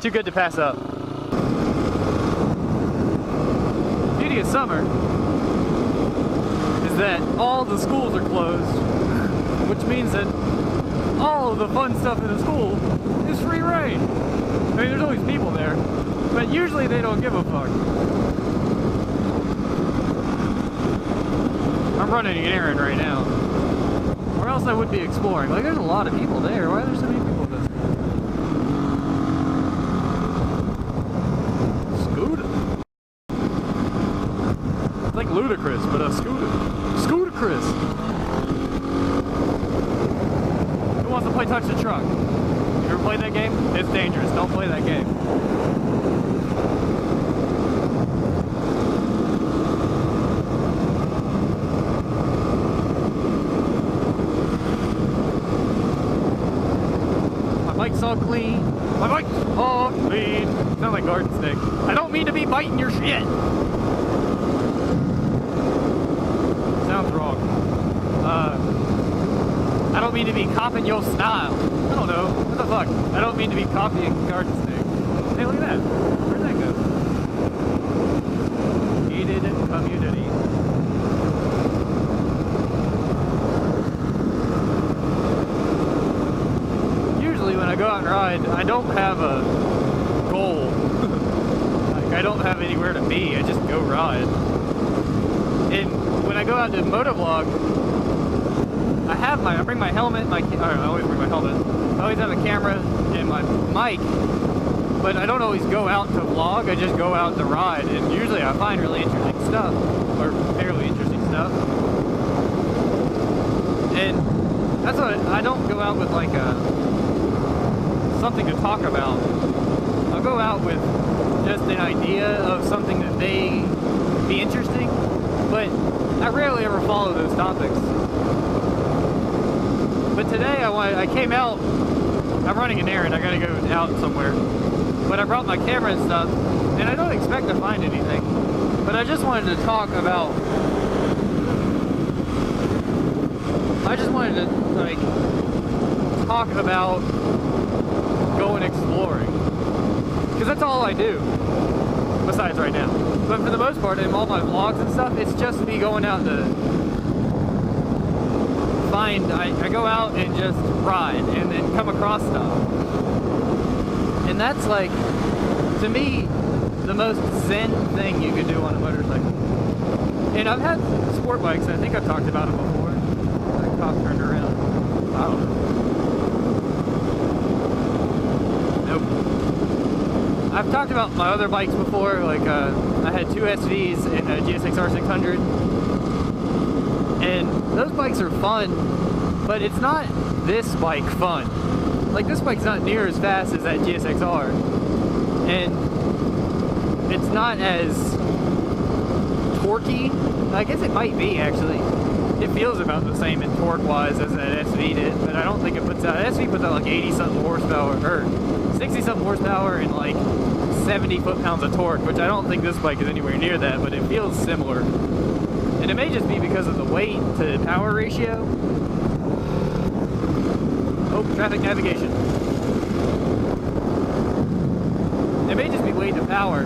Too good to pass up. Beauty of summer is that all the schools are closed, which means that all of the fun stuff in the school is free reign. I mean, there's always people there, but usually they don't give a fuck. I'm running an errand right now, or else I would be exploring. Like, there's a lot of people there. Why are there so many people at this school? Scooter. It's like ludicrous, but a scooter. Scooter-Chris. Who wants to play Touch the Truck? You ever played that game? It's dangerous. Don't play that game. My bike's all clean. My bike's all clean. Sound like garden snake. I don't mean to be biting your shit. Sounds wrong. I don't mean to be copying your style. I don't know. What the fuck? I don't mean to be copying garden snake. Hey, look at that. Where'd that go? Gated community. Usually when I go out and ride, I don't have a goal. Like, I don't have anywhere to be. I just go ride. And when I go out to motovlog, I bring my helmet, I always bring my helmet. I always have a camera and my mic, but I don't always go out to vlog, I just go out to ride, and usually I find really interesting stuff, or fairly interesting stuff. And that's what I don't go out with like something to talk about. I'll go out with just an idea of something that may be interesting, but I rarely ever follow those topics. But today I came out, I'm running an errand, I gotta go out somewhere. But I brought my camera and stuff, and I don't expect to find anything. But I just wanted to talk about, talk about going exploring. Because that's all I do, besides right now. But for the most part, in all my vlogs and stuff, it's just me going out to I go out and just ride and then come across stuff. And that's like, to me, the most zen thing you could do on a motorcycle. And I've had sport bikes, I think I've talked about them before. The cop turned around. I don't know. Nope. I've talked about my other bikes before, like I had two SVs and a GSX-R 600. And those bikes are fun, but it's not this bike fun. Like, this bike's not near as fast as that GSX-R. And it's not as torquey. I guess it might be, actually. It feels about the same in torque-wise as that SV did, but I don't think it puts out... SV puts out like 80-something horsepower, or 60-something horsepower and like 70 foot-pounds of torque, which I don't think this bike is anywhere near that, but it feels similar. And it may just be because of the weight to power ratio. Oh, traffic navigation. It may just be weight to power.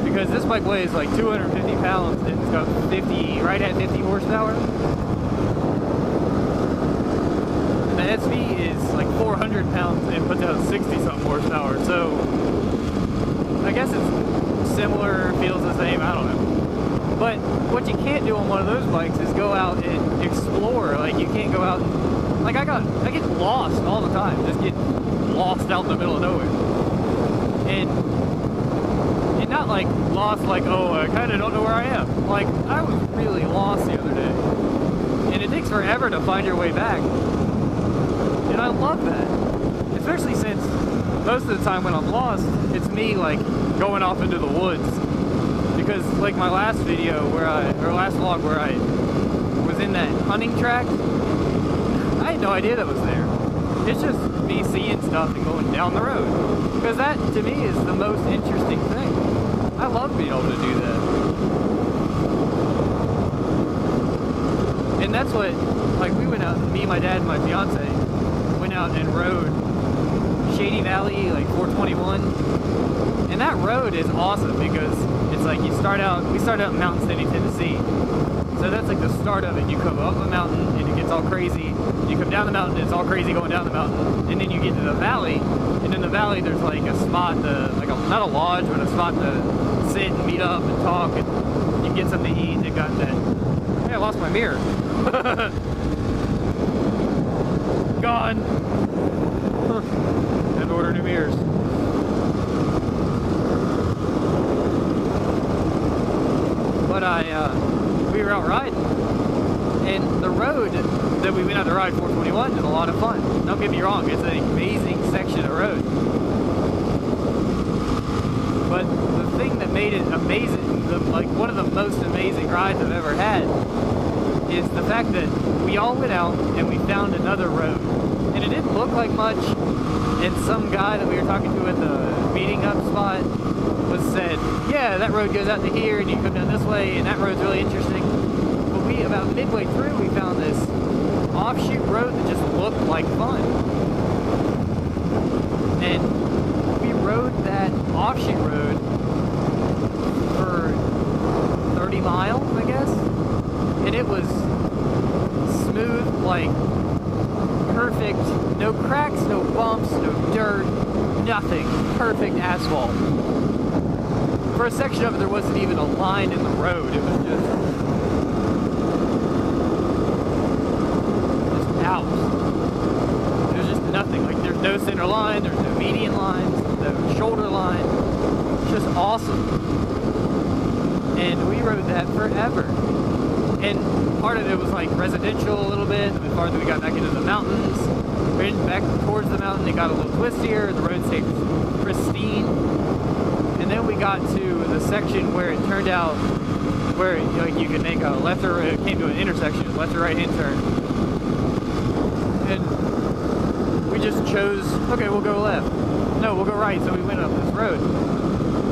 Because this bike weighs like 250 pounds and it's got right at 50 horsepower. And the SV is like 400 pounds and puts out 60-something horsepower. So I guess it's similar, feels the same, I don't know. But what you can't do on one of those bikes is go out and explore. Like, you can't go out and, like, I get lost all the time, just get lost out in the middle of nowhere. And not like lost like, oh, I kind of don't know where I am. Like, I was really lost the other day. And it takes forever to find your way back. And I love that. Especially since most of the time when I'm lost, it's me like going off into the woods. Because like my last video last vlog where I was in that hunting track, I had no idea that was there. It's just me seeing stuff and going down the road. Because that to me is the most interesting thing. I love being able to do that. And that's what, like, we went out, me, my dad, and my fiance went out and rode Shady Valley, like 421. And that road is awesome because it's like we start out in Mountain City, Tennessee. So that's like the start of it. You come up a mountain and it gets all crazy. You come down the mountain, it's all crazy going down the mountain. And then you get to the valley, and in the valley there's like a spot not a lodge, but a spot to sit and meet up and talk, and you get something to eat. They got that. Hey, I lost my mirror. Gone. Had to order new mirrors. But we were out riding, and the road that we went out to ride 421 is a lot of fun. Don't get me wrong, it's an amazing section of road. But the thing that made it amazing, like one of the most amazing rides I've ever had, is the fact that we all went out and we found another road. And it didn't look like much, and some guy that we were talking to at the meeting up spot said, yeah, that road goes out to here and you come down this way and that road's really interesting. But we, about midway through, we found this offshoot road that just looked like fun. And we rode that offshoot road for 30 miles, I guess. And it was smooth, like perfect, no cracks, no bumps, no dirt, nothing. Perfect asphalt. For a section of it, there wasn't even a line in the road. It was just out. There's just nothing. Like, there's no center line, there's no median lines, no shoulder line. It's just awesome. And we rode that forever. And part of it was like residential a little bit. The farther we got back into the mountains, we went back towards the mountain, it got a little twistier, the road stayed pristine. And then we got to the section where it turned out where you could make a left or it came to an intersection, left or right hand turn. And we just chose, okay, we'll go left. No, we'll go right. So we went up this road.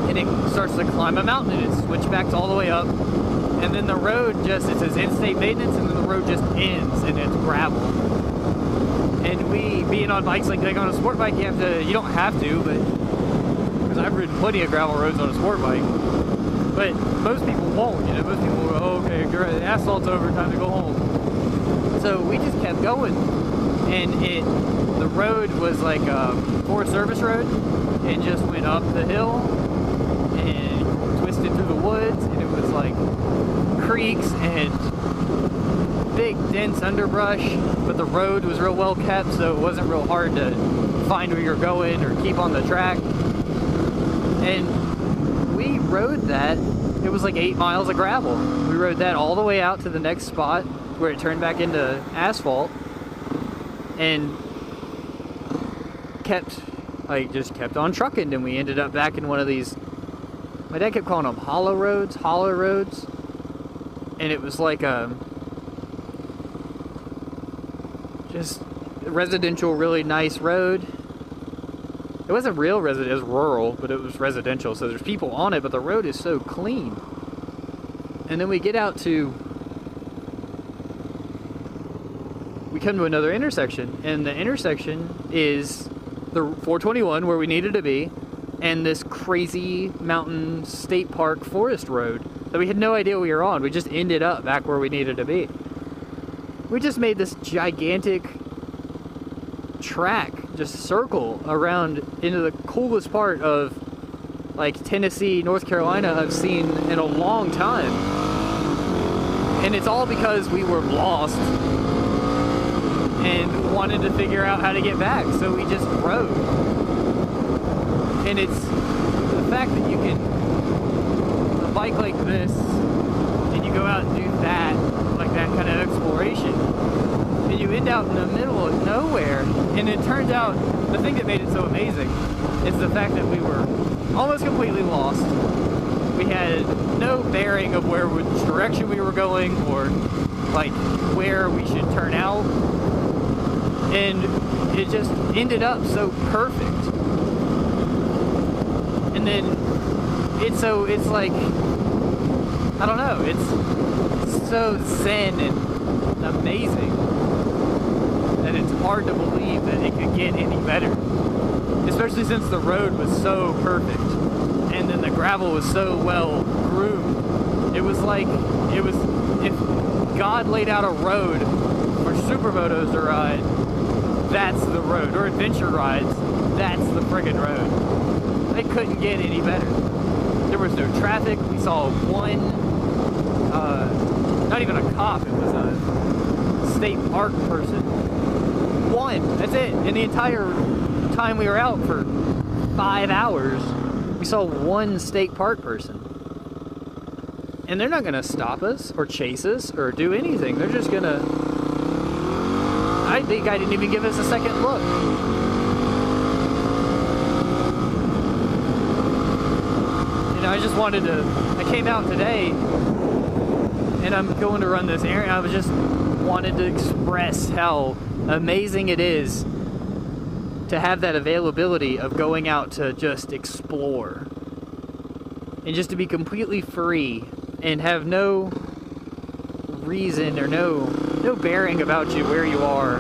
And it starts to climb a mountain and it switchbacks all the way up. And then the road just, it says in-state maintenance, and then the road just ends and it's gravel. And we, being on bikes like on a sport bike, you don't have to, but because I've ridden plenty of gravel roads on a sport bike, but most people won't, most people will go, oh, okay, the asphalt's over, time to go home. So we just kept going, and the road was like a Forest Service road, and just went up the hill, and twisted through the woods, and it was like creeks and big dense underbrush, but the road was real well kept, so it wasn't real hard to find where you're going or keep on the track. And we rode that, it was like 8 miles of gravel. We rode that all the way out to the next spot where it turned back into asphalt, and just kept on trucking, and we ended up back in one of these, my dad kept calling them hollow roads, and it was like just a residential, really nice road. It wasn't real residential, it was rural, but it was residential, so there's people on it, but the road is so clean. And then we get out to, we come to another intersection, and the intersection is the 421 where we needed to be, and this crazy mountain state park forest road that we had no idea we were on. We just ended up back where we needed to be. We just made this gigantic track, just circle around into the coolest part of like Tennessee, North Carolina I've seen in a long time. And it's all because we were lost and wanted to figure out how to get back, so we just rode. And it's the fact that you can a bike like this and you go out and do that, like that kind of exploration, and you end out in the middle of nowhere. And it turns out the thing that made it so amazing is the fact that we were almost completely lost. We had no bearing of which direction we were going or like where we should turn out, and it just ended up so perfect. And then it's like, I don't know, it's so zen and amazing that it's hard to believe that it could get any better. Especially since the road was so perfect, and then the gravel was so well groomed. It was like, if God laid out a road for supermotos to ride, that's the road. Or adventure rides, that's the friggin' road. They couldn't get any better. There was no traffic. We saw one, not even a cop, it was a state park person. One, that's it. In the entire time we were out for 5 hours, we saw one state park person. And they're not gonna stop us or chase us or do anything. They're just gonna, I think I didn't even give us a second look. You know, I just wanted to, I came out today and I'm going to run this errand. I was just wanted to express how amazing it is to have that availability of going out to just explore and just to be completely free and have no reason or no bearing about you where you are,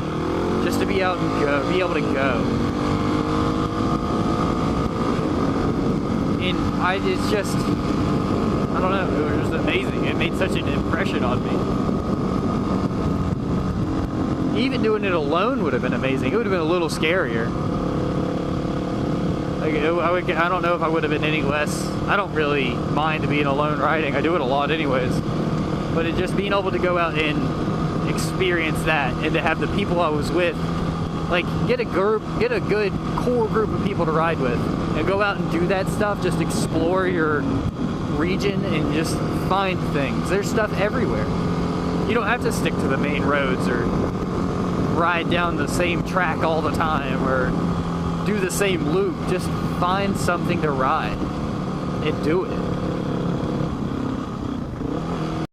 just to be out and go, be able to go. And it's just, I don't know, it was just amazing. It made such an impression on me. Even doing it alone would have been amazing. It would have been a little scarier. Like, I don't know if I would have been any less. I don't really mind being alone riding. I do it a lot anyways. But it just being able to go out and experience that, and to have the people I was with, like, get a good core group of people to ride with, and go out and do that stuff. Just explore your region and just find things. There's stuff everywhere. You don't have to stick to the main roads or ride down the same track all the time or do the same loop. Just find something to ride and do it.